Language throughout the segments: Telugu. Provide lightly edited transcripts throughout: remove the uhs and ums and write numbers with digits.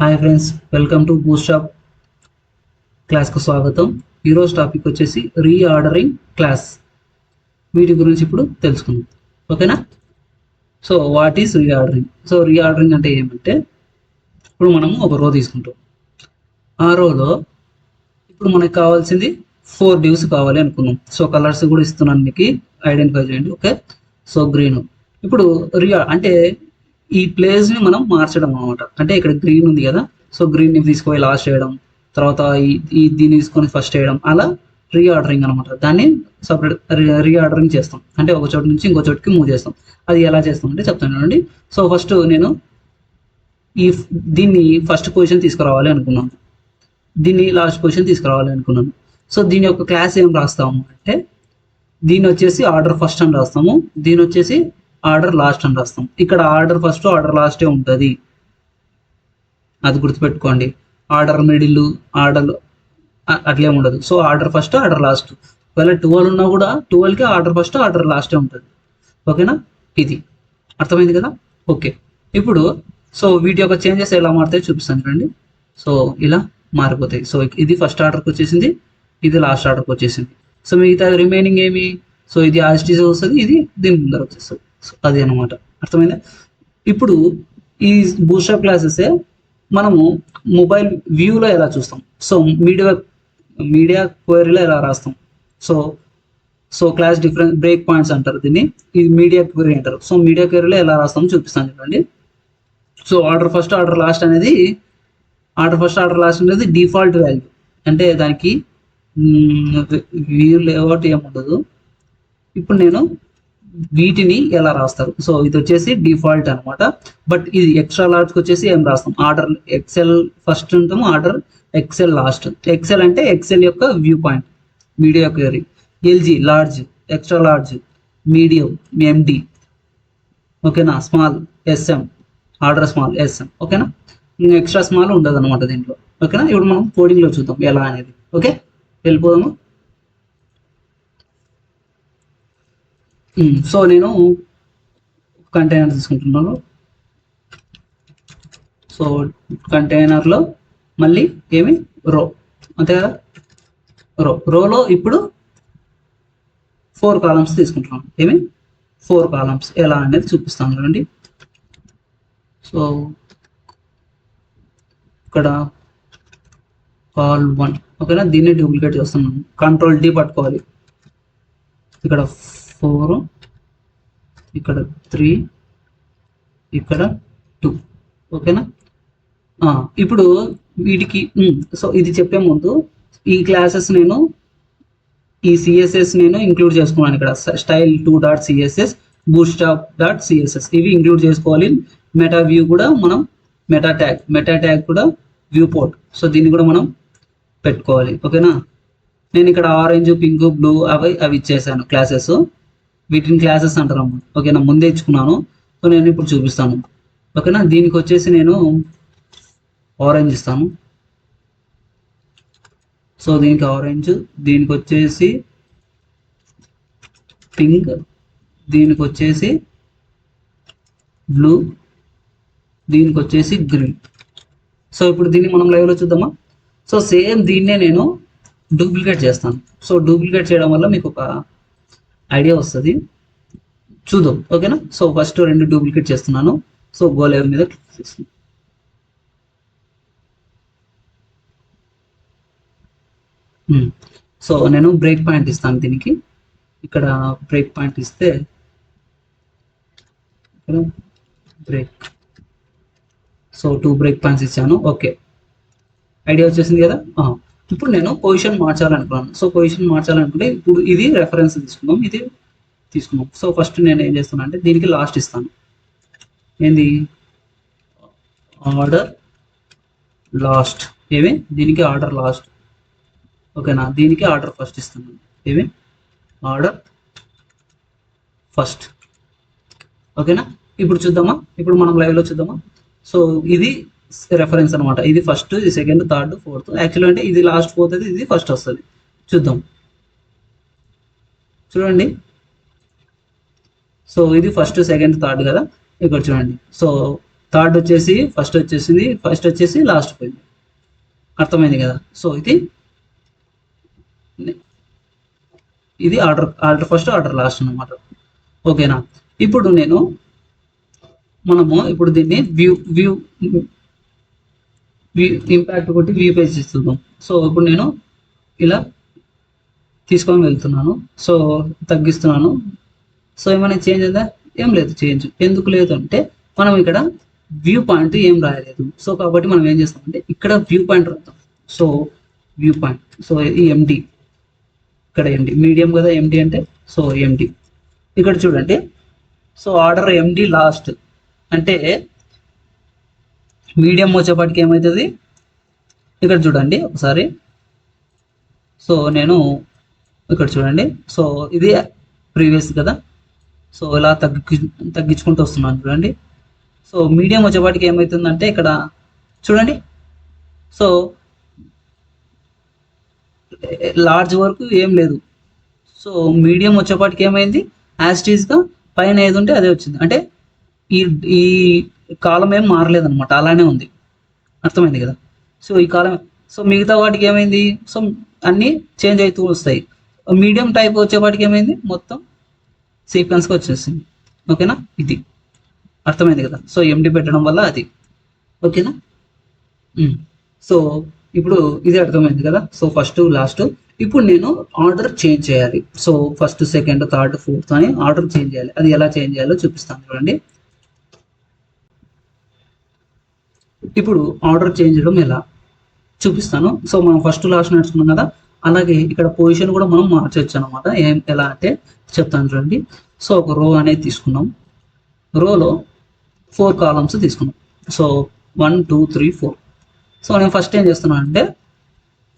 Hi friends, welcome to Bootstrap క్లాస్కు స్వాగతం. ఈరోజు టాపిక్ వచ్చేసి రీఆర్డరింగ్ క్లాస్. వీటి గురించి ఇప్పుడు తెలుసుకుందాం, ఓకేనా? So what is reordering? So reordering అంటే ఏమంటే, ఇప్పుడు మనము ఒక రో తీసుకుంటాం. ఆ రోలో ఇప్పుడు మనకు కావాల్సింది 4 డివ్స్ కావాలి అనుకున్నాం. సో కలర్స్ కూడా ఇస్తున్నాను, మీకు ఐడెంటిఫై చేయండి. Okay, so green. ఇప్పుడు అంటే ఈ ప్లేస్ని మనం మార్చడం అనమాట. అంటే ఇక్కడ గ్రీన్ ఉంది కదా, సో గ్రీన్ని తీసుకుపోయి లాస్ట్ చేయడం, తర్వాత దీన్ని తీసుకొని ఫస్ట్ చేయడం, అలా రీఆర్డరింగ్ అనమాట. దాన్ని సపరేట్ రీఆర్డరింగ్ చేస్తాం. అంటే ఒక చోటు నుంచి ఇంకో చోటుకి మూవ్ చేస్తాం. అది ఎలా చేస్తాం అంటే చెప్తాను చూడండి. సో ఫస్ట్ నేను దీన్ని ఫస్ట్ పొజిషన్ తీసుకురావాలి అనుకున్నాను, దీన్ని లాస్ట్ పొజిషన్ తీసుకురావాలి అనుకున్నాను. సో దీని యొక్క క్లాస్ ఏం రాస్తాము అంటే, దీన్ని వచ్చేసి ఆర్డర్ ఫస్ట్ అని రాస్తాము, దీని వచ్చేసి ఆర్డర్ లాస్ట్ అని రాస్తాం. ఇక్కడ ఆర్డర్ ఫస్ట్ ఆర్డర్ లాస్టే ఉంటుంది, అది గుర్తుపెట్టుకోండి. ఆర్డర్ మిడిల్ ఆర్డర్ అట్లే ఉండదు. So order first order last. ఒకవేళ 12 ఉన్నా కూడా 12కి ఆర్డర్ ఫస్ట్ ఆర్డర్ లాస్టే ఉంటుంది, ఓకేనా? ఇది అర్థమైంది కదా? ఓకే, ఇప్పుడు సో వీటి యొక్క చేంజెస్ ఎలా మారుతాయి చూపిస్తాను చూడండి. సో ఇలా మారిపోతాయి. సో ఇది ఫస్ట్ ఆర్డర్కి వచ్చేసింది, ఇది లాస్ట్ ఆర్డర్కి వచ్చేసింది. సో మిగతా రిమైనింగ్ ఏమి, సో ఇది యాజిటీస్ వస్తుంది, ఇది దీని ముందర వచ్చేస్తుంది. సో అది అనమాట, అర్థమైందా? ఇప్పుడు ఈ బూస్ట్రాప్ క్లాసెస్ మనము మొబైల్ వ్యూలో ఎలా చూస్తాం, సో మీడియా క్వరీలో ఎలా రాస్తాం. So class different break points అంటారు దీన్ని, ఇది మీడియా క్వరీ అంటారు. సో మీడియా క్వరీలో ఎలా రాస్తామో చూపిస్తాను చూడండి. So order first order last అనేది డిఫాల్ట్ వాల్యూ. అంటే దానికి వ్యూ లేఅవుట్ ఏముండదు. ఇప్పుడు నేను వీటిని ఎలా రాస్తారు, సో ఇది వచ్చేసి డిఫాల్ట్ అనమాట. బట్ ఇది ఎక్స్ట్రా లార్జ్కి వచ్చేసి ఏం రాస్తాం, ఆర్డర్ ఎక్సెల్ ఫస్ట్ ఉంటాము, ఆర్డర్ ఎక్సెల్ లాస్ట్. ఎక్సెల్ అంటే ఎక్సెల్ యొక్క view point, media query. LG large, extra large, medium MD, ఓకేనా? Small SM, order small SM, ఓకేనా? ఎక్స్ట్రా స్మాల్ ఉండదు అనమాట దీంట్లో, ఓకేనా? ఇప్పుడు మనం కోడింగ్లో చూద్దాం ఎలా అనేది. ఓకే, వెళ్ళిపోదాము. సో నేను కంటైనర్ తీసుకుంటున్నాను. సో కంటైనర్లో మళ్ళీ ఏమి రో, అంతే కదా? రోలో ఇప్పుడు 4 కాలమ్స్ తీసుకుంటున్నాను. ఏమి 4 కాలమ్స్ ఎలా అనేది చూపిస్తాను చూడండి. సో ఇక్కడ కాల్ 1, ఓకేనా? దీన్ని డూప్లికేట్ చేస్తున్నాను, కంట్రోల్ డి పట్టుకోవాలి. ఇక్కడ 4, ఇక్కడ 3, ఇక్కడ 2, ఓకేనా? ఇప్పుడు వీటికి సో ఇది చెప్పే ముందు ఈ క్లాసెస్ నేను ఈ సిఎస్ఎస్ నేను ఇంక్లూడ్ చేసుకున్నాను. ఇక్కడ స్టైల్ 2.css, bootstrap.css ఇవి ఇంక్లూడ్ చేసుకోవాలి. మెటా వ్యూ కూడా మనం మెటా ట్యాగ్ కూడా వ్యూ పోర్ట్, సో దీన్ని కూడా మనం పెట్టుకోవాలి, ఓకేనా? నేను ఇక్కడ ఆరెంజ్, పింక్, బ్లూ అవి ఇచ్చేసాను క్లాసెస్. వీటిని క్లాసెస్ అంటారు, ఓకేనా? ముందే ఇచ్చుకున్నాను. సో నేను ఇప్పుడు చూపిస్తాను, ఓకేనా? దీనికి వచ్చేసి నేను ఆరెంజ్ ఇస్తాను. సో దీనికి ఆరెంజ్, దీనికి వచ్చేసి పింక్, దీనికి వచ్చేసి బ్లూ, దీనికి వచ్చేసి గ్రీన్. సో ఇప్పుడు దీన్ని మనం లైవ్లో చూద్దామా? సో సేమ్ దీన్నే నేను డూప్లికేట్ చేస్తాను. సో డూప్లికేట్ చేయడం వల్ల మీకు ఒక ఐడియా వస్తుంది, చూద్దాం, ఓకేనా? సో ఫస్ట్ 2 డూప్లికేట్ చేస్తున్నాను. సో గో లైవ్ మీద క్లిక్ చేస్తున్నాను. సో నేను బ్రేక్ పాయింట్ ఇస్తాను దీనికి. ఇక్కడ బ్రేక్ పాయింట్ ఇస్తే బ్రేక్, సో 2 బ్రేక్ పాయింట్స్ ఇచ్చాను. ఓకే, ఐడియా వచ్చేసింది కదా? ఇప్పుడు నేను పొజిషన్ మార్చాలనుకున్నాను. సో పొజిషన్ మార్చాలనుకుంటే ఇప్పుడు ఇది రెఫరెన్స్ తీసుకుందాం, ఇది తీసుకున్నాం. సో ఫస్ట్ నేను ఏం చేస్తాను అంటే దీనికి లాస్ట్ ఇస్తాను. ఏంది ఆర్డర్ లాస్ట్, ఏమి దీనికి ఆర్డర్ లాస్ట్, ఓకేనా? దీనికి ఆర్డర్ ఫస్ట్ ఇస్తున్నాను, ఏమి ఆర్డర్ ఫస్ట్, ఓకేనా? ఇప్పుడు చూద్దామా, ఇప్పుడు మనం లైవ్లో చూద్దామా? సో ఇది రెఫరెన్స్ అనమాట. ఇది ఫస్ట్, ఇది సెకండ్, థర్డ్, ఫోర్త్. యాక్చువల్ అంటే ఇది లాస్ట్ పోతుంది, ఇది ఫస్ట్ వస్తుంది. చూద్దాం చూడండి. సో ఇది ఫస్ట్, సెకండ్, థర్డ్ కదా. ఇక్కడ చూడండి. సో థర్డ్ వచ్చేసి ఫస్ట్ వచ్చేసింది, ఫస్ట్ వచ్చేసి లాస్ట్ పోయింది. అర్థమైంది కదా. సో ఇది ఆర్డర్ ఫస్ట్ ఆర్డర్ లాస్ట్ అన్నమాట. ఓకేనా. ఇప్పుడు మనము ఇప్పుడు దీన్ని వ్యూ వ్యూ వ్యూ ఇంపాక్ట్ కొట్టి వ్యూ పేజ్ ఇస్తున్నాం. సో ఇప్పుడు నేను ఇలా తీసుకొని వెళ్తున్నాను. సో తగ్గిస్తున్నాను. సో ఏమైనా చేంజ్ అయిందా? ఏం లేదు చేంజ్. ఎందుకు లేదు అంటే మనం ఇక్కడ వ్యూ పాయింట్ ఏం రాయలేదు. సో కాబట్టి మనం ఏం చేస్తామంటే ఇక్కడ వ్యూ పాయింట్ రాద్దాం. సో వ్యూ పాయింట్, సో ఈ ఎండి, ఇక్కడ ఎండి మీడియం కదా ఎండి అంటే. సో ఎండి ఇక్కడ చూడండి. సో ఆర్డర్ ఎండి లాస్ట్ అంటే మీడియం వచ్చేపాటికి ఏమవుతుంది ఇక్కడ చూడండి ఒకసారి. సో నేను ఇక్కడ చూడండి. సో ఇది ప్రీవియస్ కదా. సో ఇలా తగ్గించుకుంటూ వస్తున్నాను చూడండి. సో మీడియం వచ్చేపాటికి ఏమవుతుందంటే ఇక్కడ చూడండి. సో లార్జ్ వరకు ఏం లేదు. సో మీడియం వచ్చేపాటికి ఏమైంది, యాస్టీస్గా పైన ఏది ఉంటే అదే వచ్చింది. అంటే ఈ కాలం ఏం మారలేదు అనమాట, అలానే ఉంది. అర్థమైంది కదా. సో ఈ కాలం, సో మిగతా వాటికి ఏమైంది, సో అన్నీ చేంజ్ అవుతూ వస్తాయి. మీడియం టైప్ వచ్చేపాటికి ఏమైంది, మొత్తం సీక్వెన్స్గా వచ్చేసింది. ఓకేనా, ఇది అర్థమైంది కదా. సో ఎండి పెట్టడం వల్ల అది. ఓకేనా. సో ఇప్పుడు ఇది అర్థమైంది కదా. So first last. ఇప్పుడు నేను ఆర్డర్ చేంజ్ చేయాలి. So first second third fourth అని ఆర్డర్ చేంజ్ చేయాలి. అది ఎలా చేంజ్ చేయాలో చూపిస్తాను చూడండి. ఇప్పుడు ఆర్డర్ చేంజ్ చేయడం ఎలా చూపిస్తాను. సో మనం ఫస్ట్ లాస్ట్ నేర్చుకున్నాం కదా, అలాగే ఇక్కడ పొజిషన్ కూడా మనం మార్చవచ్చు అనమాట. ఎలా అంటే చెప్తాను చూడండి. సో ఒక రో అనేది తీసుకున్నాం. రోలో 4 కాలమ్స్ తీసుకున్నాం. సో 1 2 3 4. సో నేను ఫస్ట్ ఏం చేస్తున్నాను అంటే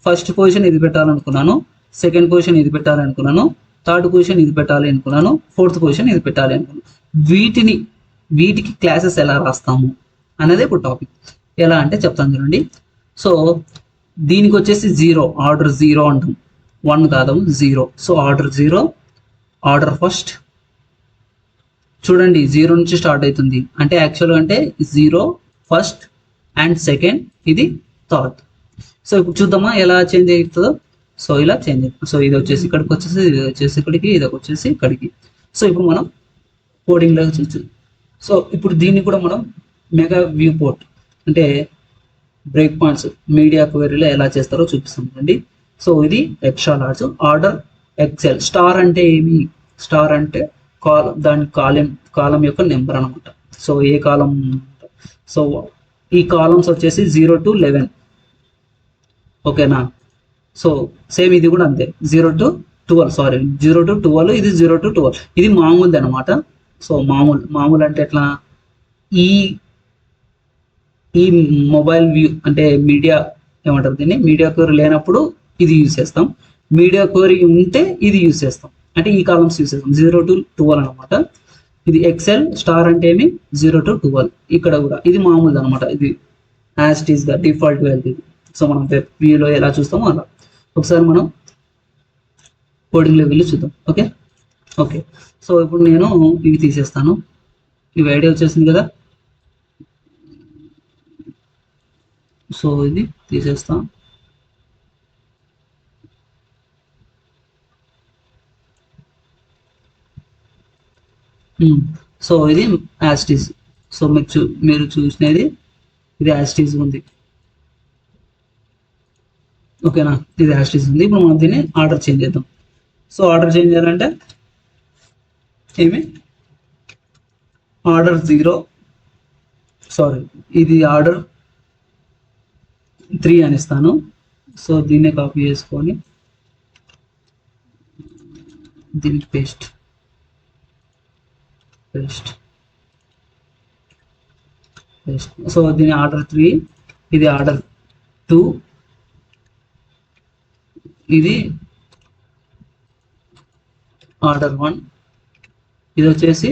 ఫస్ట్ పొజిషన్ ఇది పెట్టాలనుకున్నాను, సెకండ్ పొజిషన్ ఇది పెట్టాలనుకున్నాను, థర్డ్ పొజిషన్ ఇది పెట్టాలి అనుకున్నాను, ఫోర్త్ పొజిషన్ ఇది పెట్టాలి అనుకున్నాను. వీటికి క్లాసెస్ ఎలా రాస్తాము అనేది ఇప్పుడు టాపిక్. ఎలా అంటే చెప్తాను చూడండి. సో దీనికి వచ్చేసి 0, ఆర్డర్ 0 అంటాం. 1 కాదు 0. సో ఆర్డర్ 0, ఆర్డర్ ఫస్ట్ చూడండి 0 నుంచి స్టార్ట్ అవుతుంది. అంటే యాక్చువల్గా అంటే 0 ఫస్ట్ అండ్ సెకండ్, ఇది థర్డ్. సో ఇప్పుడు చూద్దామా ఎలా చేంజ్ అవుతుందో. సో ఇలా చేంజ్ అవుతుంది. సో ఇది వచ్చేసి ఇక్కడికి వచ్చేసి, ఇది వచ్చేసి ఇక్కడికి, ఇది వచ్చేసి ఇక్కడికి. సో ఇప్పుడు మనం కోడింగ్లో వచ్చి, సో ఇప్పుడు దీన్ని కూడా మనం మెగా వ్యూ పోర్ట్ అంటే బ్రేక్ పాయింట్స్ మీడియా క్వెరీలో ఎలా చేస్తారో చూపిస్తాం అండి. సో ఇది extra large order excel. Star అంటే ఏమి, స్టార్ అంటే దాని కాలం యొక్క నెంబర్ అనమాట. సో ఏ కాలం, సో ఈ కాలమ్స్ వచ్చేసి 0 to 11. ఓకేనా. సో సేమ్ ఇది కూడా అంతే, 0 to 12. సారీ 0 to 12, ఇది 0 to 12. ఇది మామూలుది అనమాట. సో మామూలు అంటే ఎట్లా, ఈ మొబైల్ వ్యూ అంటే మీడియా ఏమంటారు దీన్ని, మీడియా క్వెరీ లేనప్పుడు ఇది యూజ్ చేస్తాం, మీడియా క్వెరీ ఉంటే ఇది యూజ్ చేస్తాం. అంటే ఈ కాలమ్స్ యూజ్ చేస్తాం 0 to 12 అనమాట. ఇది ఎక్సెల్. స్టార్ అంటే ఏమి 0 to 12. ఇక్కడ కూడా ఇది మామూలుది అనమాట. ఇది యాజ్ ఇట్ ఈస్గా డిఫాల్ట్ వాల్యూ. సో మనం వెబ్ వ్యూలో ఎలా చూస్తామో అలా. ఒకసారి మనం కోడింగ్ లెవెల్లో చూద్దాం. ఓకే. సో ఇప్పుడు నేను ఇవి తీసేస్తాను. ఇవి ఐడియా వచ్చేసింది కదా. సో ఇది తీసేస్తాం. సో ఇది యాస్టీస్. సో మీరు చూసినది ఇది యాస్టీస్ ఉంది. ఓకేనా, ఇది యాస్టీస్ ఉంది. ఇప్పుడు మనం దీన్ని ఆర్డర్ చేంజ్ చేద్దాం. సో ఆర్డర్ చేంజ్ చేయాలంటే ఏమి, ఆర్డర్ 0, సారీ ఇది ఆర్డర్ 3 అని ఇస్తాను. సో దీన్నే కాపీ చేసుకొని దీనికి పేస్ట్. సో దీని ఆర్డర్ 3, ఇది ఆర్డర్ 2, ఇది ఆర్డర్ 1, ఇది వచ్చేసి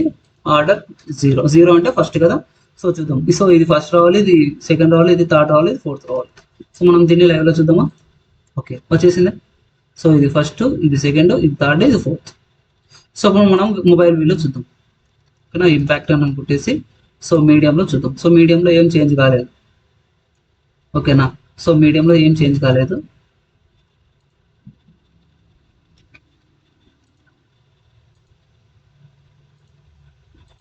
ఆర్డర్ 0 అంటే ఫస్ట్ కదా. సో చూద్దాం. సో ఇది ఫస్ట్ రావాలి, ఇది సెకండ్ రావాలి, ఇది థర్డ్ రావాలి, ఇది ఫోర్త్ రావాలి. సో మనం దీన్ని లైవ్లో చూద్దామా. ఓకే వచ్చేసింది. సో ఇది ఫస్ట్, ఇది సెకండ్, ఇది థర్డ్, ఇది ఫోర్త్. సో ఇప్పుడు మనం మొబైల్ వ్యూలో చూద్దాం. ఓకేనా, ఇంపాక్ట్ అని కొట్టేసి సో మీడియంలో చూద్దాం. సో మీడియంలో ఏం చేంజ్ కాలేదు, ఓకేనా. సో మీడియంలో ఏం చేంజ్ కాలేదు.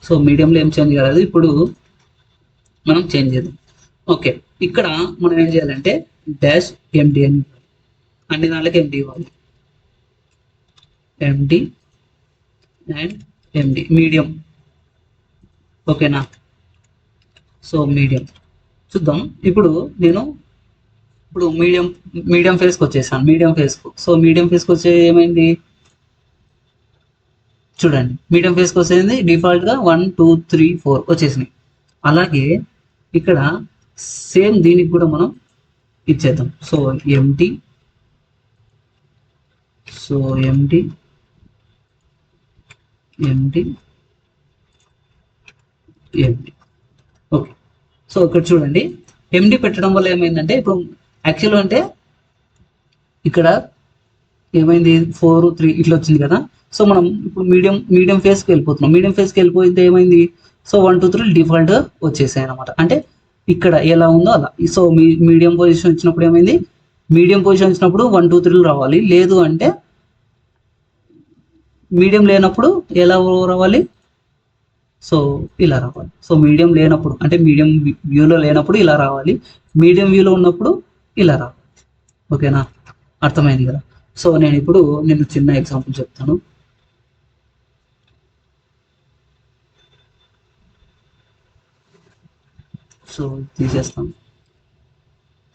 సో మీడియంలో ఏం చేంజ్ కాలేదు. ఇప్పుడు మనం చేంజ్ చేద్దాం. ఓకే, ఇక్కడ మనం ఏం చేయాలంటే డాష్ ఎండి అని అన్ని దాంట్లోకి ఎండి ఇవ్వాలి. ఎండి అండ్ ఎండి మీడియం, ఓకేనా. సో మీడియం చూద్దాం. ఇప్పుడు మీడియం ఫేస్కి వచ్చేసాను. సో మీడియం ఫేస్కి వచ్చే ఏమైంది చూడండి. మీడియం ఫేస్కి వచ్చేది డిఫాల్ట్గా 1 2 3 4 వచ్చేసినాయి. అలాగే ఇక్కడ సేమ్ దీనికి కూడా మనం ఇచ్చేద్దాం. సో ఎండి, సో ఎండి ఎండి ఎండి ఓకే. సో ఇక్కడ చూడండి, ఎండి పెట్టడం వల్ల ఏమైందంటే ఇప్పుడు యాక్చువల్ అంటే ఇక్కడ ఏమైంది 4 3 ఇట్లా వచ్చింది కదా. సో మనం ఇప్పుడు మీడియం ఫేస్కి వెళ్ళిపోతున్నాం. మీడియం ఫేస్కి వెళ్ళిపోతే ఏమైంది, సో 1 2 3 డిఫాల్ట్ వచ్చేసాయి అనమాట. అంటే ఇక్కడ ఎలా ఉందో అలా. సో మీడియం పొజిషన్ వచ్చినప్పుడు ఏమైంది, మీడియం పొజిషన్ వచ్చినప్పుడు 1 2 3 రావాలి. లేదు అంటే మీడియం లేనప్పుడు ఎలా రావాలి, సో ఇలా రావాలి. సో మీడియం లేనప్పుడు అంటే మీడియం వ్యూలో లేనప్పుడు ఇలా రావాలి, మీడియం వ్యూలో ఉన్నప్పుడు ఇలా రావాలి, ఓకేనా. అర్థమైంది కదా. సో నేను చిన్న ఎగ్జాంపుల్ చెప్తాను. సో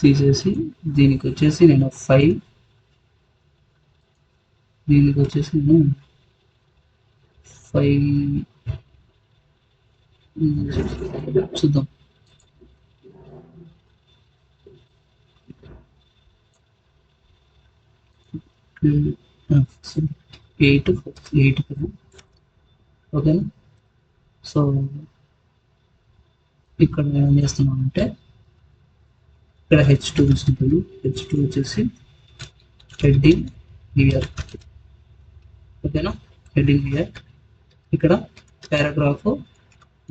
తీసేసి దీనికి వచ్చేసి నేను 5, దీనికి వచ్చేసి నేను 5 చూద్దాం. ఎయిట్ కదా, ఓకేనా. సో ఇక్కడ నేను ఏం చేస్తున్నానంటే ఇక్కడ H2 తీసుకుంటాను. H2 వచ్చేసి హెడ్డింగ్ హియర్, ఓకేనా. హెడ్డింగ్ హియర్, ఇక్కడ పారాగ్రాఫ్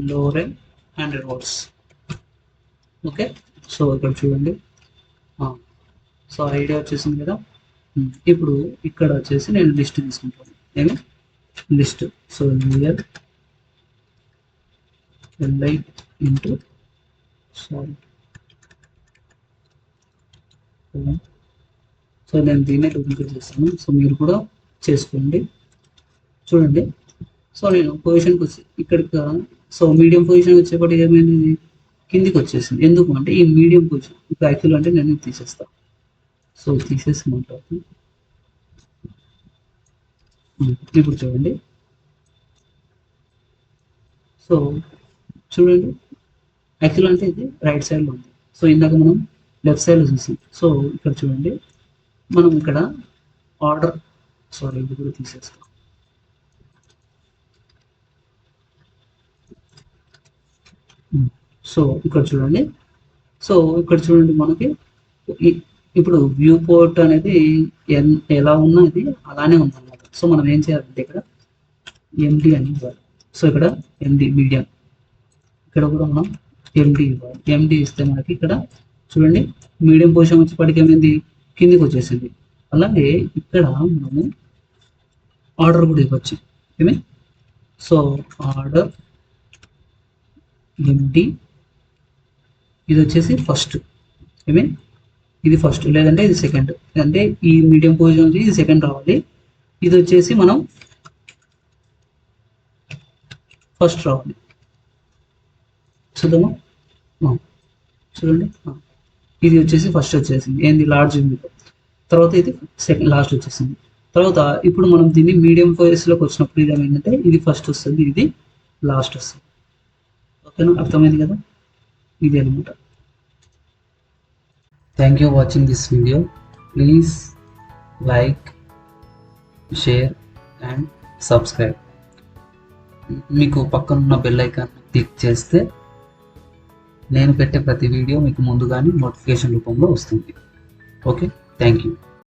లోరెల్ 100 words, ఓకే. సో ఇక్కడ చూడండి, సో ఐడియా వచ్చేసింది కదా. ఇప్పుడు ఇక్కడ వచ్చేసి నేను లిస్ట్ తీసుకుంటాను. ఏమి list, so here LI into sorry, so నేను దీన్నే డూప్లికేట్ చేస్తాను. సో మీరు కూడా చేసుకోండి. చూడండి, సో నేను పొజిషన్కి వచ్చి ఇక్కడికి, సో మీడియం పొజిషన్ వచ్చేప్పటికి ఏమైంది, కిందికి వచ్చేసింది. ఎందుకు అంటే ఈ మీడియం పొజిషన్ ఇప్పుడు యాక్చువల్ అంటే నేను తీసేస్తాను. సో తీసేసి మాట్లాడుతాను. ఇప్పుడు చూడండి, సో చూడండి యాక్చువల్ అంటే ఇది రైట్ సైడ్లో ఉంది. సో ఇందాక మనం లెఫ్ట్ సైడ్లో చూసాం. సో ఇక్కడ చూడండి, మనం ఇక్కడ ఆర్డర్, సారీ ఇది కూడా తీసేస్తాం. సో ఇక్కడ చూడండి, మనకి ఇప్పుడు వ్యూ పోర్ట్ అనేది ఎలా ఉన్నా ఇది అలానే ఉందన్నమాట. సో మనం ఏం చేయాలంటే ఇక్కడ ఎండి అని ఇవ్వాలి. సో ఇక్కడ ఎండి మీడియం, ఇక్కడ కూడా మనం ఎండి ఇవ్వాలి. ఎండి ఇస్తే మనకి ఇక్కడ చూడండి మీడియం పొజిషన్ వచ్చేప్పటికి ఏమైంది, కిందికి వచ్చేసింది. అలాగే ఇక్కడ మనము ఆర్డర్ కూడా ఇవ్వచ్చు. ఏమి, సో ఆర్డర్ ఎండి, ఇది వచ్చేసి ఫస్ట్, ఏమి ఇది ఫస్ట్, లేదంటే ఇది సెకండ్. అంటే ఈ మీడియం పొజిషన్ వచ్చి ఇది సెకండ్ రావాలి, ఇది వచ్చేసి మనం ఫస్ట్ రావాలి. చూద్దామా, చూడండి, ఇది వచ్చేసి ఫస్ట్ వచ్చేసింది ఏంది లార్జ్ ఉంది. తర్వాత ఇది సెకండ్ లాస్ట్ వచ్చేసింది. తర్వాత ఇప్పుడు మనం దీన్ని మీడియం ఫేస్లోకి వచ్చినప్పుడు ఇది ఏమైందంటే ఇది ఫస్ట్ వస్తుంది, ఇది లాస్ట్ వస్తుంది, ఓకేనా. అర్థమైంది కదా, ఇది అనమాట. Thank you watching this video. Please like, share and subscribe. మీకు పక్కనున్న బెల్ ఐకాన్ క్లిక్ చేస్తే నేను పెట్టే ప్రతి వీడియో మీకు ముందుగానే నోటిఫికేషన్ రూపంలో వస్తుంది. Okay, thank you.